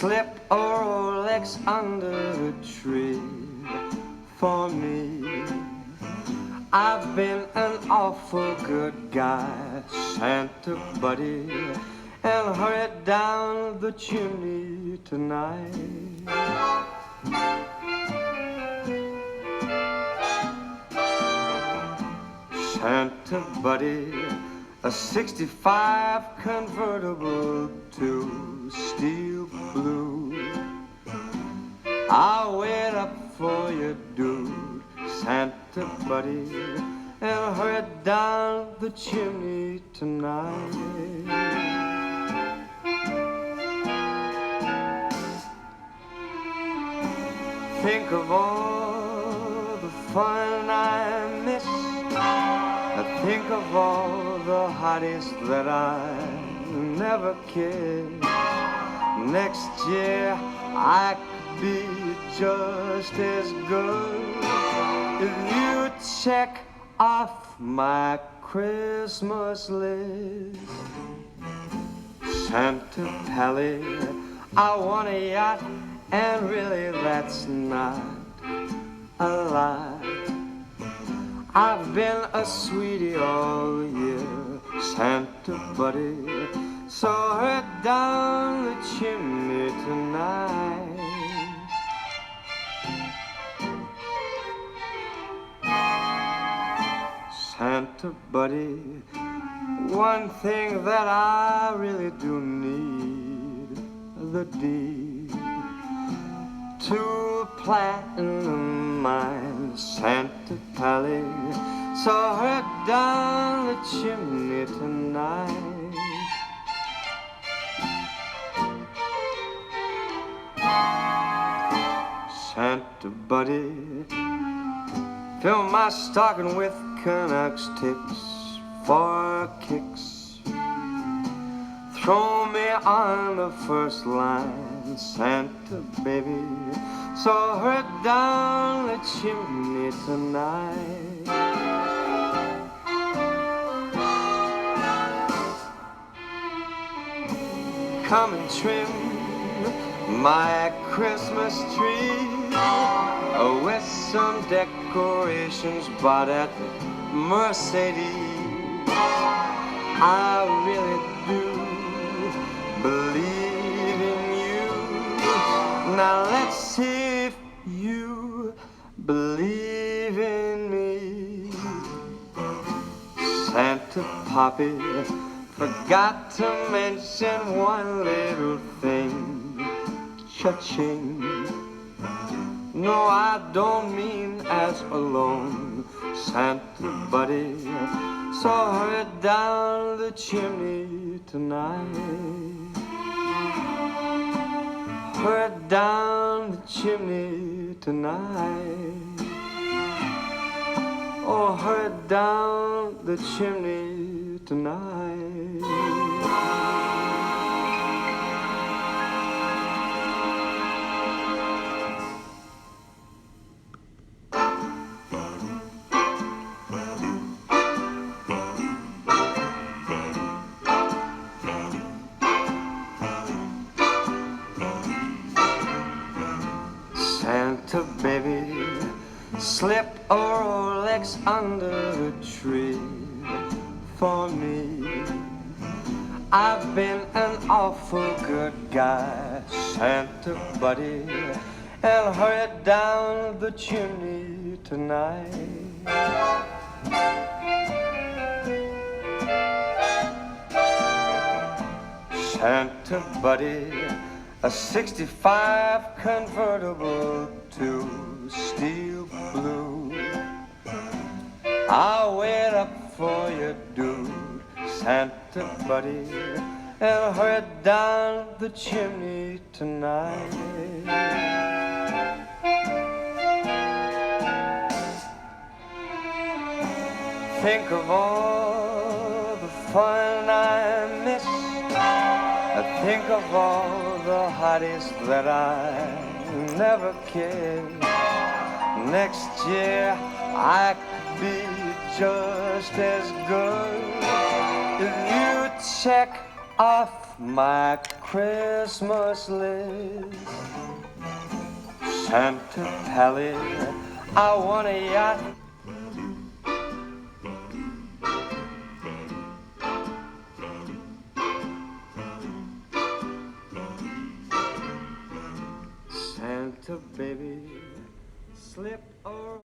slip a Rolex under the tree for me. I've been an awful good guy, Santa buddy, and hurried down the chimney tonight. Santa buddy, a 65 convertible to steel blue. I'll wait up for you, dude, Santa buddy, and hurry down the chimney tonight. Think of all the fun I missed. I think of all the hotties that I never kissed. Next year I could be just as good if you check off my Christmas list. Santa Pally, I want a yacht, and really that's not a lie. I've been a sweetie all year, Santa buddy, so hurry down the chimney tonight. Santa buddy, one thing that I really do need, the deed to a platinum mine, Santa Pally, so hurry down the chimney tonight. Santa buddy, fill my stocking with Canucks tips for kicks. Throw me on the first line, Santa baby, so hurry down the chimney tonight. Come and trim my Christmas tree with some decorations bought at Mercedes. I really do believe in you. Now let's see if you believe in me. Santa Poppy forgot to mention one little thing. Cha-ching. No, I don't mean as alone, Santa buddy, so hurry down the chimney tonight. Hurry down the chimney tonight. Oh, hurry down the chimney tonight. Santa baby, slip a Rolex under the tree for me. I've been an awful good guy, Santa buddy, and hurry down the chimney tonight. Santa buddy, a 65 convertible to steel blue. I'll wait up for you, dude, Santa buddy, and hurry down the chimney tonight. Think of all the fun I missed. I think of all the hotties that I never kissed. Next year I could be just as good if you check off my Christmas list. Santa Pally, I want a yacht. Santa baby, slip or